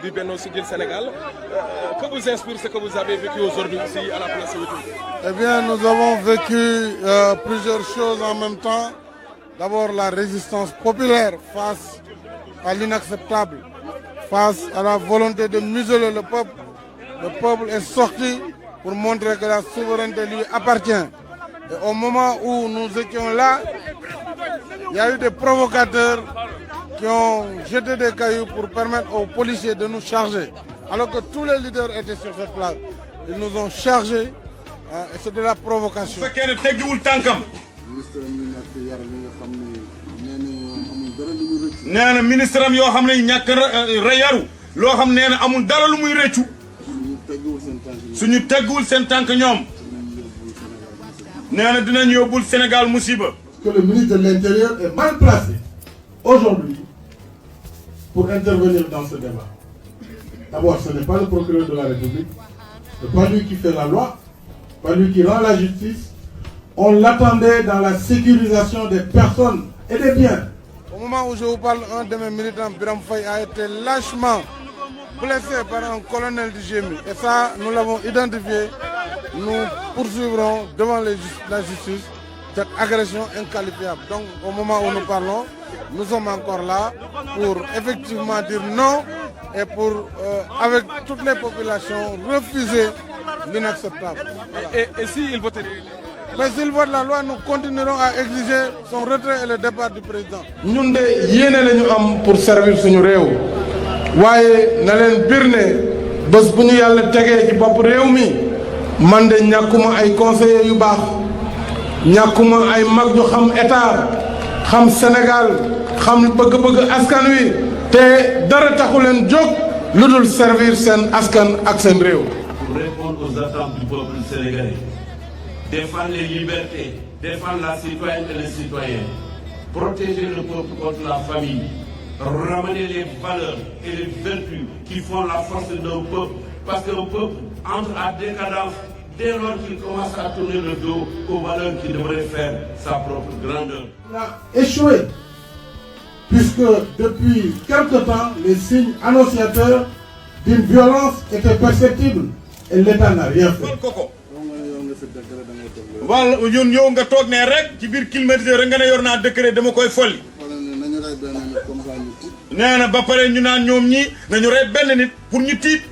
Du Benno Siggil Sénégal, que vous inspire ce que vous avez vécu aujourd'hui ici à la place Woutou? Eh bien, nous avons vécu plusieurs choses en même temps. D'abord, la résistance populaire face à l'inacceptable, face à la volonté de museler le peuple. Le peuple est sorti pour montrer que la souveraineté lui appartient. Et au moment où nous étions là, il y a eu des provocateurs qui ont jeté des cailloux pour permettre aux policiers de nous charger. Alors que tous les leaders étaient sur cette place. Ils nous ont chargés et c'est de la provocation. nee na ministre am yoo xam ne ñàkk yaru loo xam nee na amul dara lu muy rëccu suñu tegguwul seen tànk ñoom nee na dinañ yóbbul Sénégal musiba. Que le ministre de l'Intérieur est mal placé aujourd'hui pour intervenir dans ce débat. D'abord, ce n'est pas le procureur de la République, ce n'est pas lui qui fait la loi, pas lui qui rend la justice. On l'attendait dans la sécurisation des personnes et des biens. Au moment où je vous parle, un de mes militants, Biram Faye, a été lâchement blessé par un colonel du GMI. Et ça, nous l'avons identifié. Nous poursuivrons devant la justice cette agression inqualifiable. Donc, au moment où nous parlons, nous sommes encore là pour effectivement dire non et pour, avec toutes les populations, refuser l'inacceptable. Voilà. Et s'il vote? Mais s'il vote la loi, nous continuerons à exiger son retrait et le départ du président. ñun de yéene lañu am pour servir suñu réew waaye na leen bir ne bés bu ñu yàlla tegee ci bopp réew mi man de ñàkkuma ay conseillers yu baax ñàkkuma ay mag yu xam état xam Sénégal xam bëgg-bëgg askan wi te dara taxu leen jóg lu dul servir seen askan ak seen réew. Pour répondre aux attentes du peuple sénégalais, défendre les libertés, défendre la citoyenne et les citoyens, protéger le peuple contre la famine, ramener les valeurs et les vertus qui font la force d'un peuple, parce qu'un peuple entre à décadence dès lors qu'il commence à tourner le dos aux valeurs qui devraient faire sa propre grandeur. Il a échoué, puisque depuis quelque temps, les signes annonciateurs d'une violence étaient perceptibles et l'État n'a rien fait. wala ñun yow nga toog ne rek ci biir climatiseur rek nga ne yor naa décret dama koy folli. nee na ba pare ñu naan ñoom ñi nañu rey benn nit pour ñu tiit.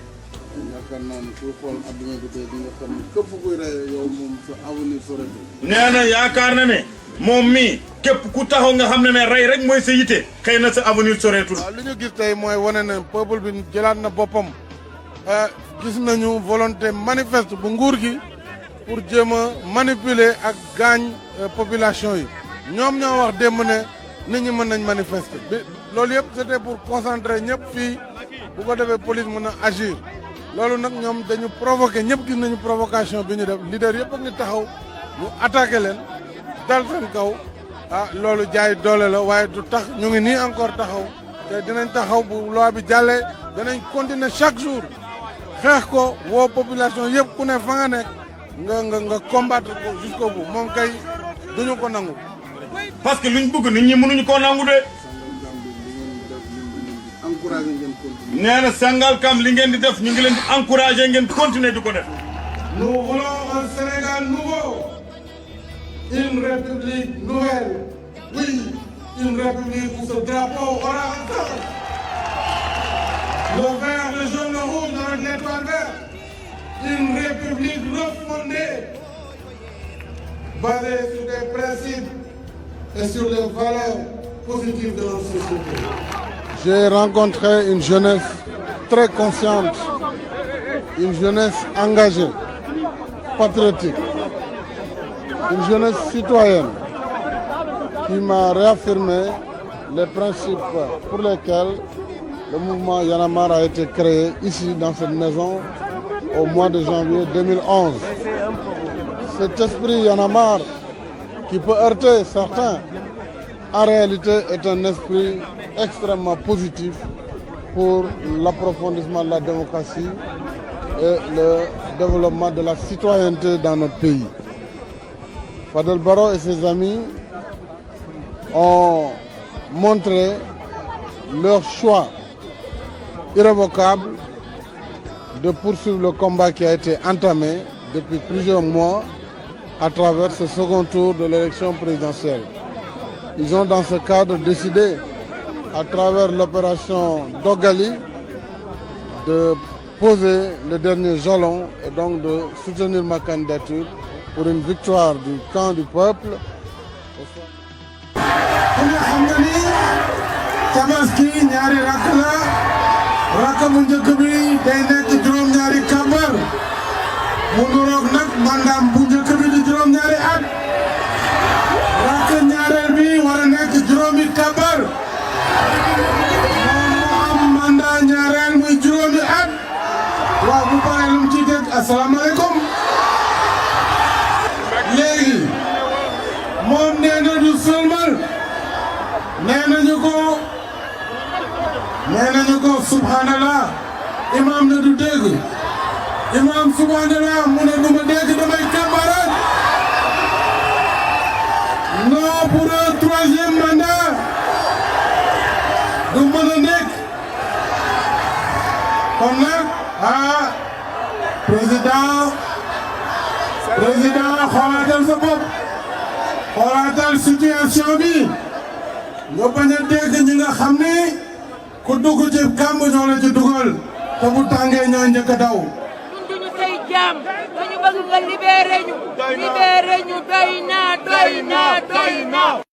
nee na yaakaar na ne moom mii képp ku taxaw nga xam ne rey rek mooy sa yite xëy na sa avenir soreetul. waaw li ñu gis tey mooy wane ne peuple bi jëlaat na boppam gis nañu volonté manifeste bu nguur gi pour jéem a manipuler ak gaañ population yi ñoom ñoo wax démb ne nit ñi mën nañ manifester bi loolu yëpp c'était pour concentrer ñëpp fii bu ko defee police mën a agir loolu nag ñoom dañu provoquer ñëpp gis nañu provocation bi ñu def leader yëpp ak ñu taxaw ñu attaqué leen dal seen kaw loolu jaay doole la waaye du tax ñu ngi nii encore taxaw te dinañ taxaw bu loi bi jàllee danañ continuer chaque jour xeex ko woo population yëpp ku ne fa nga nekk nga combattre ko jusqu'au bout moom kay duñu ko nangu. parce que luñ bëgg nit ñi mënuñu koo nangu de. nee na Sangalkam li ngeen di def ñu ngi leen di encourager ngeen continuer di ko def. Nous voulons un Sénégal nouveau, une république nouvelle, oui, une république où ce drapeau aura un sens. Le vert, le jaune, le rouge dans l'étoile verte. Une république refondée, basée sur des principes et sur les valeurs positives de notre société. J'ai rencontré une jeunesse très consciente, une jeunesse engagée, patriotique, une jeunesse citoyenne qui m'a réaffirmé les principes pour lesquels le mouvement Y en a marre a été créé ici dans cette maison au mois de janvier 2011. Cet esprit Y en a marre qui peut heurter certains, en réalité est un esprit extrêmement positif pour l'approfondissement de la démocratie et le développement de la citoyenneté dans notre pays. Fadel Barro et ses amis ont montré leur choix irrévocable de poursuivre le combat qui a été entamé depuis plusieurs mois à travers ce second tour de l'élection présidentielle. Ils ont dans ce cadre décidé, à travers l'opération Dogali, de poser le dernier jalon et donc de soutenir ma candidature pour une victoire du camp du peuple. Tabaski ñaari rakk la rakk bu njëkk bi day nekk juróom-ñaari kàmbar mu nuroog nag mandaam bu njëkk bi di juróom-ñaari at rakk ñaareel bi war a nekk juróomi kàmbar moom mu am mandat ñaareel muy juróomi at waaw bu paree lu mu ciy teg asalaamaaleykum léegi moom nee na du sëlmal nee nañu ko subhanallah imam ne du dégg imam subhanallah mu ne du ma dégg damay kàmbarat non pour un troisième mandat du mën a nekk kon nag président xoolaatal sa bopp xoolaatal situation bi nga bañ a dégg ñi nga xam ni ku dugg ci kàmb ñoo la ci dugal te bu tàngee ñoo njëkk a daw. ñun duñu say jaam dañu bëgg nga libéré ñu doy na